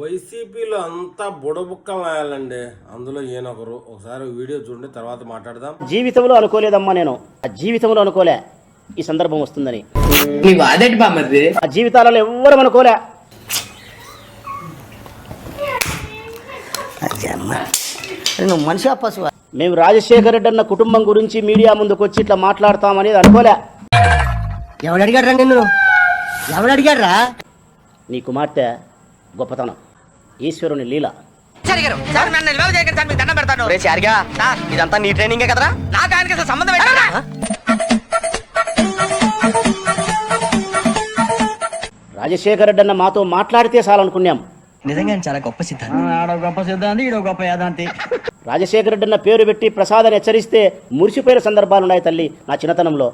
వైసీపీలో అంతా బుడబుక్కలాయాలండి. అందులో ఈయనొకరు. ఒకసారి వీడియో చూడండి, తర్వాత మాట్లాడదాం. జీవితంలో అనుకోలేదమ్మా, నేను ఆ జీవితంలో అనుకోలే ఈ సందర్భం వస్తుందని. ఆ జీవితాలలో ఎవ్వరం అనుకోలే. మనిషి పశువు. మేము రాజశేఖర రెడ్డి అన్న కుటుంబం గురించి మీడియా ముందుకు వచ్చి ఇట్లా మాట్లాడతామనేది అనుకోలే. ఎవడు అడిగాడ్రా నిన్ను? ఎవడు అడిగాడ్రా? నీ కుమార్తె గొప్పతనం, ఈశ్వరుని లీల. ఇదంతా నీ ట్రైనింగే కదరా? నాకు ఆయనకి అసలు సంబంధం ఏంటరా? రాజశేఖర రెడ్డి అన్న మాతో మాట్లాడితే చాలనుకున్నాం. నిజంగా చాలా గొప్ప సిద్ధాంతి. గొప్ప సిద్ధాంతి, ఈడో గొప్ప యాదాంతి. రాజశేఖర రెడ్డి అన్న పేరు పెట్టి ప్రసాదాన్ని హెచ్చరిస్తే మురిసిపోయిన సందర్భాలు ఉన్నాయి తల్లి. నా చిన్నతనంలో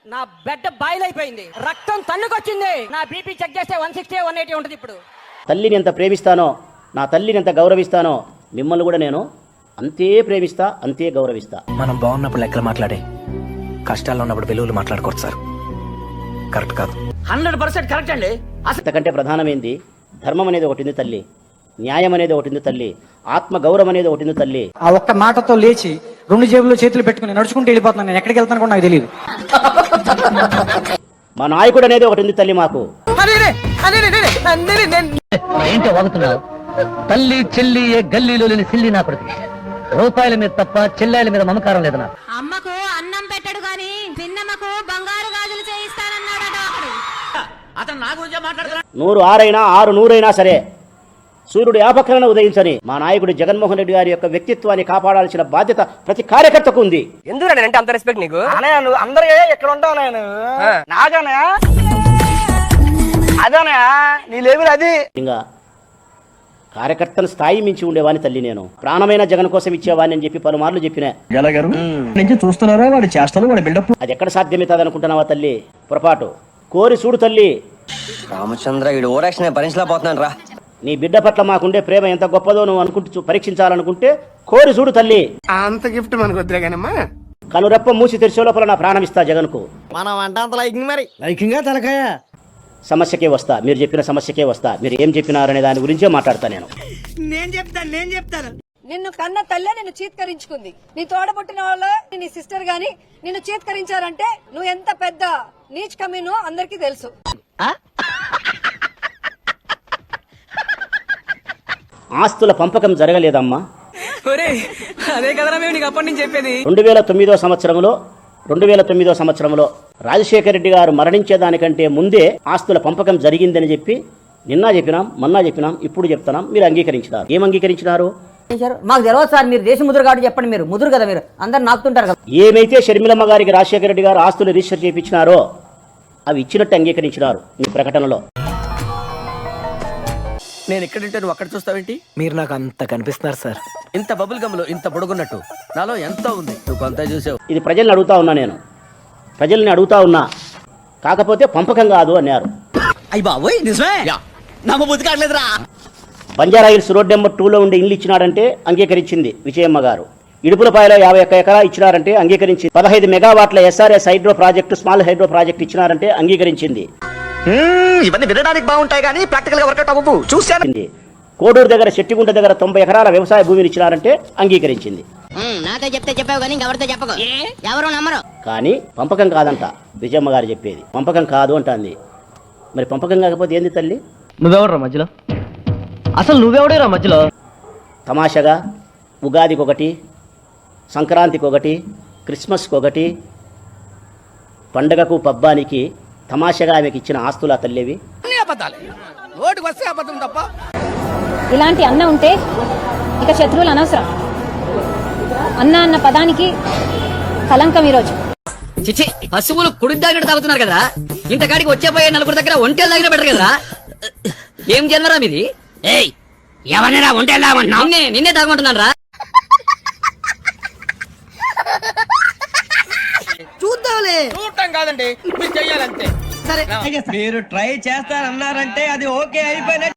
నా బెడ్ బాయిల్ అయిపోయింది, రక్తం తన్నుకొచ్చింది. నా బీపీ చెక్ చేస్తే 160 180 ఉంటుంది. ఇప్పుడు తల్లిని ఎంత ప్రేమిస్తానో, నా తల్లిని ఎంత గౌరవిస్తానో, మిమ్మల్ని కూడా నేను అంతే ప్రేమిస్తా, అంతే గౌరవిస్తా. మనం బాగున్నప్పుడు లెక్కలు మాట్లాడే, కష్టాల్లో ఉన్నప్పుడు విలువలు మాట్లాడుకోవచ్చు సార్. కరెక్ట్ కాదు. 100% కరెక్ట్ అండి. అంతకంటే ప్రధానమైంది ధర్మం అనేది ఒకటి ఉంది తల్లి, న్యాయం అనేది ఒకటి ఉంది తల్లి, ఆత్మ గౌరవం అనేది ఒకటి ఉంది తల్లి. ఆ ఒక్క మాటతో లేచి 2 జేబుల్లో చేతులు పెట్టుకుని నడుచుకుంటూ వెళ్ళిపోతున్నాను. నేను ఎక్కడికి వెళ్తాను కూడా నాకు తెలియదు. మా నాయకుడు అనేది ఒకటి ఉంది తల్లి మాకు. ఏంటో వాగుతున్నావు? తల్లి చెల్లి ఏ గల్లీలో లేని సిల్లి నా కొడుకు. రూపాయల మీద తప్ప చెల్లాయిల మీద మమకారం లేదు నాకు. అమ్మకు అన్నం పెట్టడు గాని పిన్నమ్మకు బంగారు గాజులు చేయిస్తానన్నాడట ఒకడు. అతను నా గురించే మాట్లాడుతున్నాడు. 100 6 6 100 సరే, సూర్యుడు యాపక్కన ఉదయించని మా నాయకుడు జగన్మోహన్ రెడ్డి గారి యొక్క వ్యక్తిత్వాన్ని కాపాడాల్సిన బాధ్యత ప్రతి కార్యకర్తకు ఉంది. ఎందుకు అంటే అంత రెస్పెక్ట్ నీకు? నువ్వు అందరూ ఎక్కడ ఉంటావు? నేను నాగానే అదనా నీ లేవులు అది. ఇంకా కార్యకర్తను స్థాయి మించి ఉండేవాని తల్లి. నేను ప్రాణమైన జగన్ కోసం ఇచ్చేవాని అని చెప్పి పలుమార్లు చెప్పినా. నుంచి చూస్తున్నారా వాడి చేష్టలు, వాడి బిల్డప్? అది ఎక్కడ సాధ్యమవుతుంది అనుకుంటున్నావా తల్లి? పొరపాటు. కోరి చూడు తల్లి. రామచంద్ర వీడు ఓరాక్షన్ భరించలేకపోతున్నాను రా. నీ బిడ్డ పట్ల మాకుండే ప్రేమ ఎంత గొప్పదో నువ్వు అనుకుంటూ పరీక్షించాలనుకుంటే కోరి చూడు తల్లి. అంత గిఫ్ట్ మనకు వద్దులే కానమ్మా. కనురెప్ప మూసి తెరిచే లోపల నా ప్రాణం ఇస్తా జగన్ కు. మనం అంటే అంత లైకింగ్, మరి లైకింగ్ తలకాయ. సమస్యకే వస్తా, మీరు చెప్పిన సమస్యకే వస్తా. మీరు ఏం చెప్పినారనే దాని గురించే మాట్లాడతా నేను. నేను చెప్తాను. నిన్ను కన్న తల్లే నిన్ను చీత్కరించుకుంది. నీ తోడబుట్టిన వాళ్ళ నీ సిస్టర్ గాని నిన్ను చీత్కరించారంటే నువ్వు ఎంత పెద్ద నీచ్ కమీనో అందరికీ తెలుసు. ఆస్తుల పంపకం జరగలేదమ్మా. అదే కదరా మేము నీకు అప్పటి నుంచి చెప్పేది. 2009 సంవత్సరంలో రాజశేఖర రెడ్డి గారు మరణించేదానికంటే ముందే ఆస్తుల పంపకం జరిగిందని చెప్పి నిన్న చెప్పినాం, మొన్న చెప్పినాం, ఇప్పుడు చెప్తున్నాం. మీరు అంగీకరించినారు. ఏం అంగీకరించినారు? మాకు తెలియదు సార్. మీరు దేశ ముద్ర కాబట్టి చెప్పండి. మీరు ముదురు కదా, మీరు అందరు నాకుతుంటారు కదా. ఏమైతే షర్మిలమ్మ గారికి రాజశేఖర రెడ్డి గారు ఆస్తులు రిజిస్టర్ చేయించినారో అవి ఇచ్చినట్టు అంగీకరించినారు మీ ప్రకటనలో. నేను ఎక్కడంటే నువ్వు అక్కడ చూస్తావేంటి? మీరు నాకు అంత కనిపిస్తున్నారు సార్. ఇంత బబుల్ గమ్ లో ఇంత పొడుగున్నట్టు నాలో ఎంత ఉంది, నువ్వు కొంత చూసావు. ఇది ప్రజల్ని అడుగుతా ఉన్నా, నేను ప్రజల్ని అడుగుతా ఉన్నా. కాకపోతే పంపకం కాదు అన్నారు. అయ్యి బాబోయ్ నిజమే, నమ్మబుద్ధి కావట్లేదురా. బంజారా హిల్స్ రోడ్ నెంబర్ 2లో ఉండే ఇల్లు ఇచ్చినారంటే అంగీకరించింది విజయమ్మ గారు. ఇడుపులపాయలో 51 ఎకరా ఇచ్చినారంటే అంగీకరించింది. 15 మెగావాట్ల SRS hydro project, small hydro project ఇచ్చినారంటే అంగీకరించింది. ఇవన్నీ వినడానికి బాగుంటాయి కానీ ప్రాక్టికల్ గా వర్కౌట్ అవ్వవు. చూశాను. కోడూరు దగ్గర చెట్టిగుంట దగ్గర 90 ఎకరాల వ్యవసాయ భూమిని ఇచ్చినారంటే అంగీకరించింది. నాతో చెప్తే చెప్పావు కానీ ఎవరితో చెప్పకు, ఎవరు నమ్మరు. కానీ పంపకం కాదంట విజయమ్మ గారు చెప్పేది. పంపకం కాదు అంటుంది. మరి పంపకం కాకపోతే ఏంది తల్లి? నువ్వెవడరా మధ్యలో? అసలు నువ్వెవడేరా మధ్యలో? తమాషగా ఉగాదికి ఒకటి, సంక్రాంతికి ఒకటి, క్రిస్మస్కి ఒకటి, పండగకు పబ్బానికి తమాషగా ఆమెకి ఇచ్చిన ఆస్తుల తల్లేవి. ఇలాంటి అన్న ఉంటే ఇక శత్రువులు అనవసరం. అన్న అన్న పదానికి కలంకం ఈరోజు. చిచి, పశువులు కుడి దగ్గర తాగుతున్నారు కదా, ఇంతకాడికి వచ్చేపోయే నలుగురు దగ్గర ఒంటెల దగ్గర పెట్టరు కదా. ఏం జన్మరా మీది? ఏయ్, ఎవరైనా ఒంటెలా నిన్నే తాగమంటున్నాను రా. చూద్దాంలే. చూడటం కాదండి, మీరు చెయ్యాలంతే. సరే, మీరు ట్రై చేస్తారన్నారంటే అది ఓకే అయిపోయిన